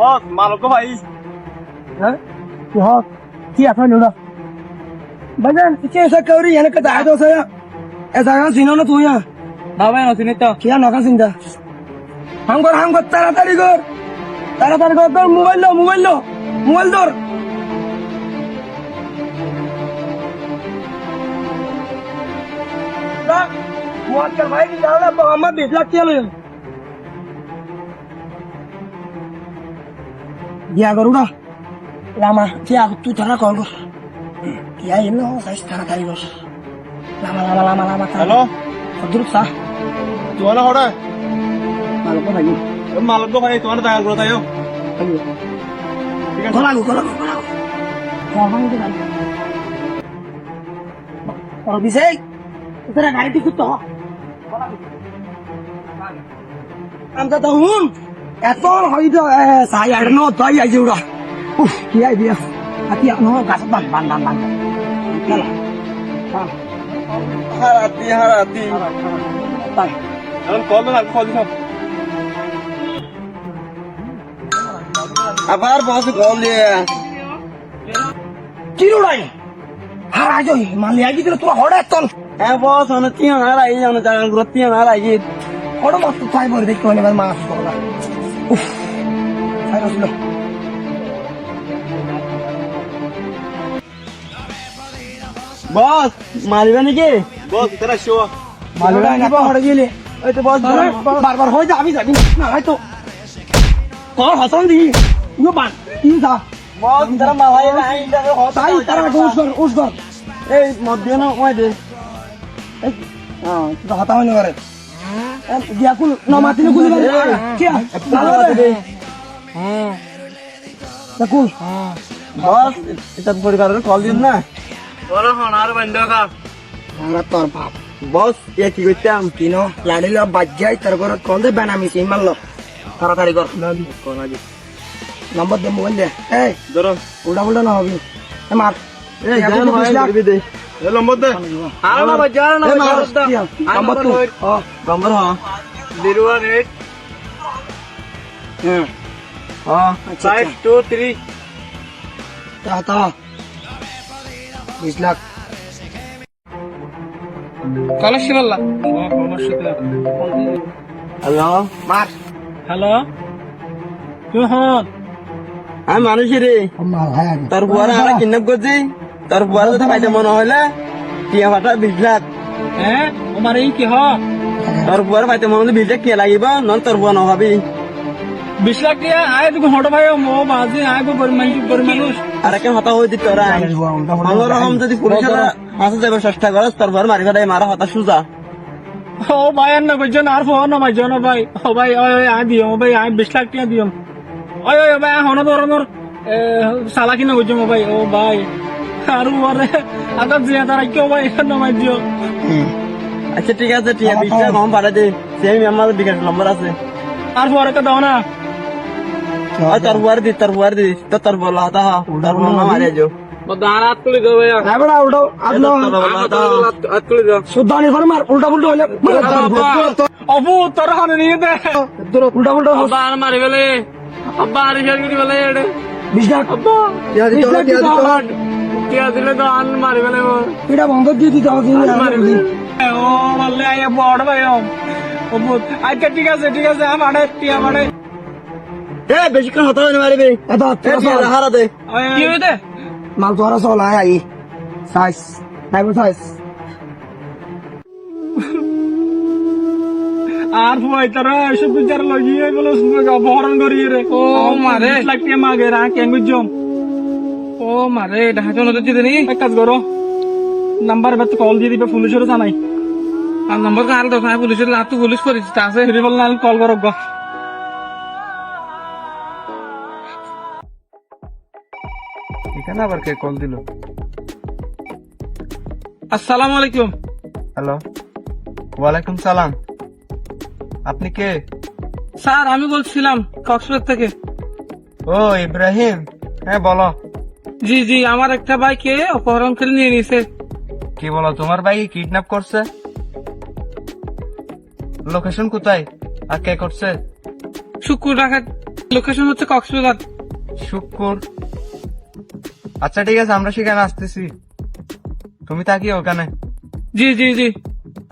বস মালক ভাই হ্যাঁ কি আপনার নোড়া বাজান কে এসা করি এনে কে দায় দোস এ জায়গা চিনো না তুই না ভাই না চিনি তো কিয়া নকা চিন্তা হাম কর তাড়াতাড়ি কর তোর মোবাইল ধর মোয়াক্কেল ভাই কি জানো না আমার 20 লাখ টাকা লইল দিয়া করুড়া লামা দিয়া তুই তারা কল কর দিয়া এলো সাইজ তাড়াতাড়ি কর লামা হ্যালো অদ্রুপ সা তোমার হড়া মালক ভাই তোমার দেখা করো তাইও ঠিক আছে কলাগু অভিষেক তোরা গাড়িতে কুত্তো আমরা তো হুম এত হয়তো সাই আর নো তাই আইছে ওরা উফ কি আই দিয়া আতি নো গাছ বান চল হারাতি তাই এখন কল দিন আবার বস কল দিয়ে কি রুড়াই হার আজ মালি আই দিলে তোরা হড়ে চল হ্যাঁ বস অনেক তিন হারাই অনেক জায়গা গুলো তিন হারাই হড়ে মস্ত চাই বলে দেখতে হলে এবার মাছ করলা উফ চাই আসলো বস মারিবে নাকি বস তোরা শো মালিক হড়ে গেলে ওই তো বস বারবার হয়ে যাবি না হয়তো কর হসন দি ইউ বান ইউ যা বস তোরা মালাই নাই তাই তারা উস কর এই মধ্যে না ওই দে হ্যাঁ তো হতা হইনি করে দিয়া কুল নমাতিনে গুলি বান কি কুল বস এটা পরিবারের কল দিন না বলো হনার বন্ধ কা আমরা তোর বাপ বস এ কি করতাম কিনো লাড়িল বাজ্যাই তার ঘরত কল দে বেনামি সিন মারলো তাড়াতাড়ি কর নম্বর দে মোবাইল দে এই ধরো উল্টা না হবে মার এই জান হয় দিবি দে এ নম্বর দে আর না বাজার না নম্বর তো নম্বর হ্যাঁ 018 হ্যাঁ 523 তা 20 লাখ কলসি বললা হ্যালো মার হ্যালো তুই হন আমি মানুষ রে মার হ্যাঁ তোর বুয়ারা আমরা কিডন্যাপ করছি তোর বুয়ারা যদি পাইতে মনে হইলে টিয়া ফাটা 20 লাখ হ্যাঁ আমার এই কি হ তোর বুয়ারা পাইতে মনে হলে 20 লাখ কে লাগিব নন তোর বুয়া নহবি 20 লাখ দিয়া আয় তুমি হট ভাই মো বাজি আয় গো গরিব মানুষ আর কেন হতা হই দিত তোরা অন্যরকম যদি পুলিশেরা হাসে যাবে চেষ্টা করে তোর বুয়ার মারি ফেলে মারা হতা সুজা ও ভাই আর না কইছো না আর ফোন না ভাই জন ভাই ও ভাই ওই আয় দিও ভাই আয় 20 লাখ টাকা দিও ওই ভাই হন ধরনের সালা কি না কইছো ভাই ও ভাই আর ওরে আদা জিয়া তারা কেউ ভাই না ভাই দিও আচ্ছা ঠিক আছে টিয়া 20 লাখ কম পাঠাই দে সেম আমার বিকাশ নম্বর আছে আর পরে তো দাও না আর তোর বুয়ার দি তো তোর বলা হতা তোর মামা মারে যাও দাঁড় হাত তুলে দাও ভাই এবার উল্টো আদলো হাত তুলে দাও সুদানি করে মার উল্টা হলে অবু তোর হানে নিয়ে দে উল্টা আব্বা আর মারি ফেলে আব্বা আর ফেল করে ফেলে 20 লাখ আব্বা টিয়া দিতে হবে টিয়া দিতে হবে টিয়া দিলে তো আন মারি ফেলে এটা বন্ধ দিয়ে দিতে হবে ও মারলে আয় বড় ভাই ও আচ্ছা ঠিক আছে আমার টিয়া মারে এ বেশিক্ষণ হতা হইনি মারিবে এত হারা দে কি হইতে মাল তোরা চল আই সাইজ নাইবো সাইজ আর ভাই তারা এসব বিচার লাগিয়ে বলে অপহরণ করিয়ে রে ও মারে লাগতে মাগে রা কেন জম ও মারে ঢাকা নদী দিতে নি এক কাজ করো নাম্বার এবার কল দিয়ে দিবে পুলিশেরও জানাই আর নাম্বার কাল তো পুলিশের লাভ তো পুলিশ পরিচিত আছে রিভল না কল করো গো এখানে আবার কে কল দিল আসসালামু আলাইকুম হ্যালো ওয়ালাইকুম সালাম আপনি কে স্যার আমি বলছিলাম কক্সবাজার থেকে ও ইব্রাহিম হ্যাঁ বলো জি আমার একটা ভাইকে অপহরণ করে নিয়ে নিয়েছে কি বলো তোমার ভাই কিডন্যাপ করছে লোকেশন কোথায় আর কে করছে শুক্র ঢাকা লোকেশন হচ্ছে কক্সবাজার। শুক্র। আচ্ছা ঠিক আছে, আমরা সেখানে আসতেছি, তুমি থাকিও ওখানে। জি জি জি,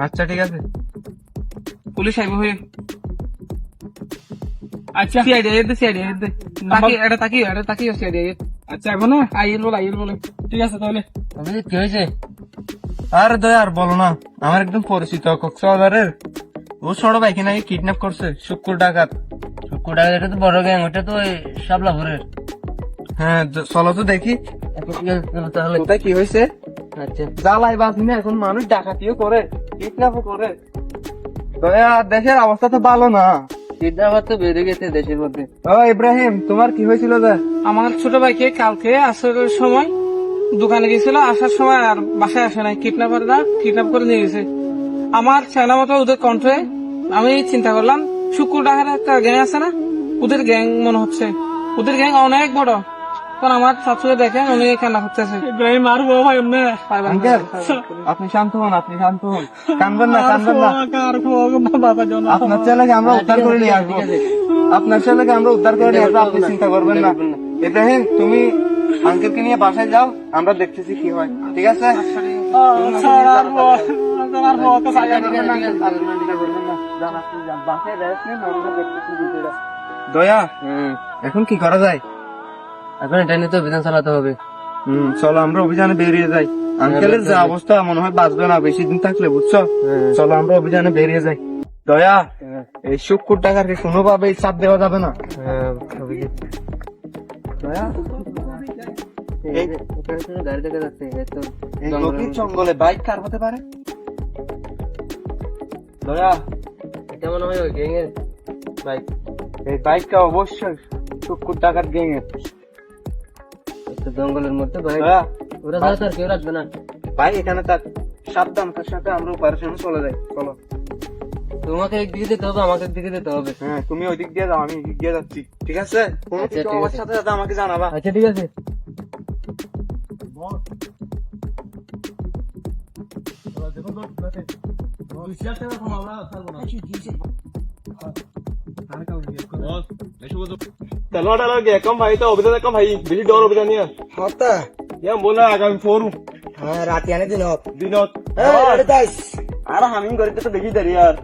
আচ্ছা ঠিক আছে। পুলিশ আইব হয়ে। আচ্ছা সিআইডি এর দে, সিআইডি এর দে, এটা তাকিও সিআইডি এর। আচ্ছা আইব না, আইল বলে। ঠিক আছে তাহলে। কি হয়েছে? আরে দয়া, আর বলো না, আমার একদম পরিচিত কক্সবাজারের, ও ছোট ভাইকে নাকি কিডন্যাপ করছে শুক্র ডাকাত। শুক্র ডাকাত এটা তো বড় গ্যাং, ওটা তো ওই শাপলাপুরের। হ্যাঁ চলো তো দেখি তাহলে কোথায় কি হয়েছে। আচ্ছা জ্বালাই বাজি না, এখন মানুষ ডাকাতিও করে, কিডন্যাপও করে। দয়া, দেশের অবস্থা তো ভালো না, কিডন্যাপার তো বেড়ে গেছে দেশের মধ্যে। ও ইব্রাহিম, তোমার কি হয়েছিল? আমার ছোট ভাইকে কালকে আসার সময় দোকানে গেছিল, আসার সময় আর বাসায় আসে নাই, কিডন্যাপাররা কিডন্যাপ করে নিয়ে গেছে। আমার চাইনা মতো ওদের কণ্ঠে আমি চিন্তা করলাম শুক্র ডাকার একটা গ্যাং আছে না, ওদের গ্যাং মনে হচ্ছে, ওদের গ্যাং অনেক বড়। তখন আমার শাশুড়ি দেখেন উনি কান্না করতেছে। ইব্রাহিম মারবো ভাই, আঙ্কেল আপনি শান্ত হন, কানবেন না। আপনার ছেলেকে আমরা উদ্ধার করে নিয়ে আসবো, আপনি চিন্তা করবেন না। ইব্রাহিম, তুমি আঙ্কেলকে নিয়ে বাসায় যাও, আমরা দেখতেছি কি হয়, ঠিক আছে? দয়া, এখন কি করা যায়? এখন এটা নিয়ে তো অভিযান চালাতে হবে। চলো আমরা অভিযানে বেরিয়ে যাই। আঙ্কেলের যে অবস্থা, মনে হয় বাঁচবে না বেশি দিন থাকলে, বুঝছো? চলো আমরা অভিযানে বেরিয়ে যাই। দয়া, এই শুক্র টাকাকে কোনোভাবেই চাপ দেওয়া যাবে না। দয়া, এই গভীর জঙ্গলে বাইক কার হতে পারে? দয়া, এটা মনে হয় ওই গ্যাং এর বাইক। এই বাইকটা অবশ্যই শুক্র টাকার গ্যাং এর। জঙ্গলের মধ্যে বাইক, ওরা ছাড়া তার কেউ রাখবে না। ভাই এখানে তার সাবধান, তার সাথে আমরা অপারেশনে চলে যাই। চলো, তোমাকে একদিকে যেতে হবে, আমাকে একদিকে যেতে হবে। হ্যাঁ, তুমি ওই দিক দিয়ে যাও, আমি এদিক দিয়ে যাচ্ছি, ঠিক আছে? কোনো কিছু আমার সাথে সাথে আমাকে জানাবা। আচ্ছা ঠিক আছে। তেলোয়াটা লাগে কম ভাই, তো অভিযান কম ভাই, বেশি ডর অভিযান নিয়ে হতা ইয়াম বলা আগামী ফোরু হ্যাঁ রাতি আনে দিনত আর হামিং করিতে তো বেশি দেরি আর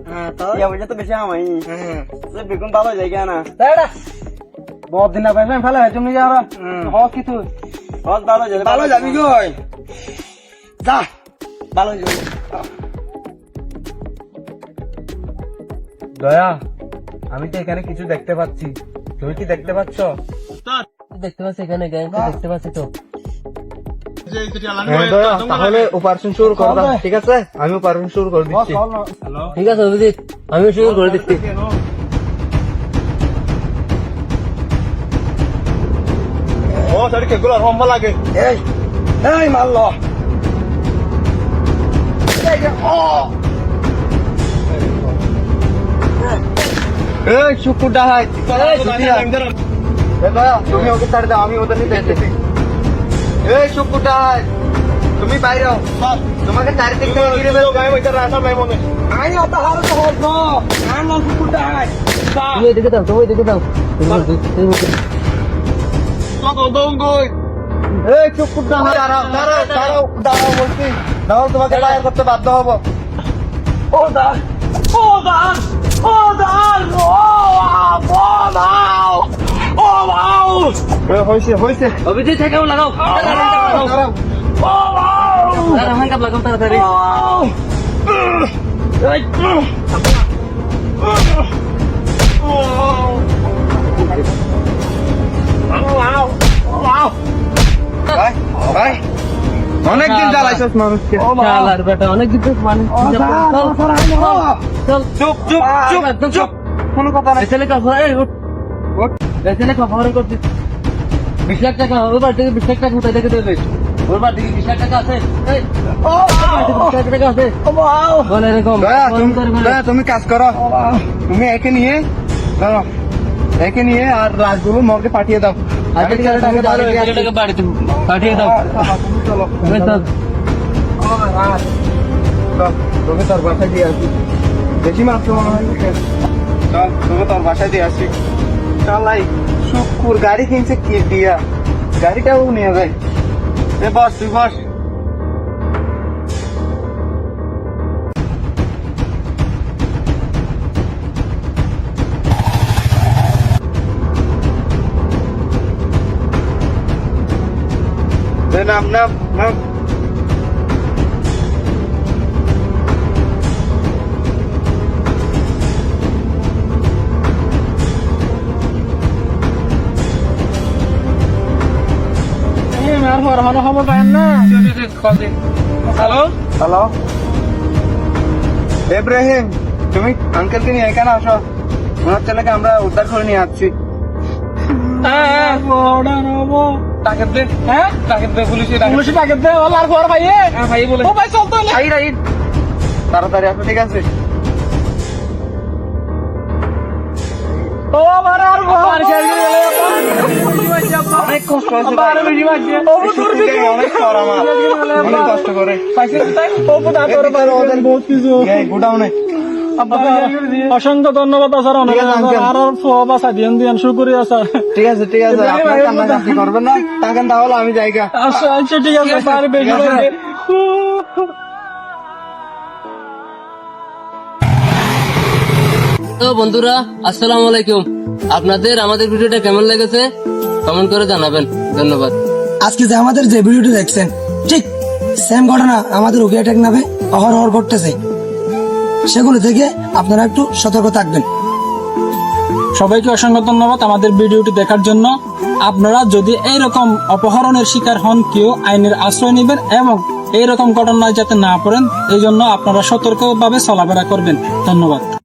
ইয়া বলে তো বেশি হামাই বেগুন ভালো জায়গা না বহুত দিন পাইলাম ভালো হয় তুমি যাও হ কি তুই ভালো যাবি গই যা ভালো যাবি। দয়া, আমি তো এখানে কিছু দেখতে পাচ্ছি, তুমি কি দেখতে পাচ্ছ? দেখতে পাচ্ছি এখানে গ্যাং দেখতে পাচ্ছি তো। দয়া, তাহলে অপারেশন শুরু করবা, ঠিক আছে? আমি অপারেশন শুরু করে দিচ্ছি। ঠিক আছে অভিজিৎ, আমি শুরু করে দিচ্ছি। ও সারি কেগুলো রম্বা লাগে এই এই মারল এই শুক্র ডাকাত, তুমি ওকে ছাড় দাও, আমি ওদের নিতে যেতেছি। এই শুক্র ডাকাত, তুমি বাইরে হও, তোমাকে চারিদিক থেকে ঘিরে ফেলবে। আমি অত হার তো হোক না আর না কুকুরটাই তুমি এদিকে দাও, তুমি এদিকে দাও। এই শুক্র ডাকাত, দাঁড়াও বলছি, নাহলে তোমাকে বাইরে করতে বাধ্য হবো। ও দা ও দা ও দা ও বাও ও বাও হয়েছে অভিজিৎ থেকে লাগাও, ও বাও লাগাও তাড়াতাড়ি। অনেকদিন জ্বালাইছস মানুষকে, বেটা অনেকদিন মানুষ। চুপ চুপ চুপ চুপ, কোনো কথা নাই। ছেলে খবর করছিস 20 লাখ টাকা, ওর বাড়ি থেকে 20 লাখ টাকা কোথায় দেখে দেবে? ওর বাড়ি থেকে 20 লাখ টাকা আছে? 20 লাখ টাকা আছে বলে এরকম। তুমি কাজ করো, তুমি একে নিয়ে আর রাজগুলো মর্গে পাঠিয়ে দাও। বাড়িতে পাঠিয়ে দাও। তোকে তোর বাসায় দিয়ে আসি, বেশি মাত্র মনে হয়। চল তোকে তোর বাসায় দিয়ে আসি। চালাই শুকুর গাড়ি কিনছে কি দিয়া গাড়িটাও নিয়ে যায় এ বস তুই বস নাম নাম নাম আর হরহানো খবর পাইন না হ্যালো হ্যালো ইব্রাহিম তুমি আঙ্কেলকে নিয়ে এখানে আসো ওনার ছেলেকে আমরা উদ্ধার করে নিয়ে আসছি টাকের দে হ্যাঁ টাকের দে পুলিশে টাকের দে ওলা আর খবর ভাইয়ে হ্যাঁ ভাই বলে ও ভাই চল তো তাড়াতাড়ি আসো ঠিক আছে ও আমার আর খবর অনেক কষ্ট হয়েছে আর বেশি বাজে ও তোর অনেক কর আমার অনেক কষ্ট করে পাইছে তাই ও বুদা তোর ওদের বহুত কিছু গোডাউনে অসংখ্য ধন্যবাদ স্যার অনেক ঠিক আছে, uncle. আর বাসা দিন দিন শুক্রিয়া স্যার ঠিক আছে আপনার কান্নাকাটি করবেন না টাকা তাহলে আমি জায়গা আচ্ছা আচ্ছা ঠিক আছে স্যার বেশি বাজে তো বন্ধুরা আসসালামু আলাইকুম আপনাদের আমাদের ভিডিওটা কেমন লেগেছে কমেন্ট করে জানাবেন ধন্যবাদ আজকে যে আমাদের যে ভিডিওটি দেখছেন ঠিক সেম ঘটনা আমাদের ওকে অ্যাটাক নামে অহরহ ঘটতেছে সেগুলো থেকে আপনারা একটু সতর্ক থাকবেন। সবাইকে অসংখ্য ধন্যবাদ আমাদের ভিডিওটি দেখার জন্য। আপনারা যদি এইরকম অপহরণের শিকার হন কেউ আইনের আশ্রয় নেবেন এবং এইরকম ঘটনায় যাতে না পড়েন এই জন্য আপনারা সতর্কভাবে চলাফেরা করবেন। ধন্যবাদ।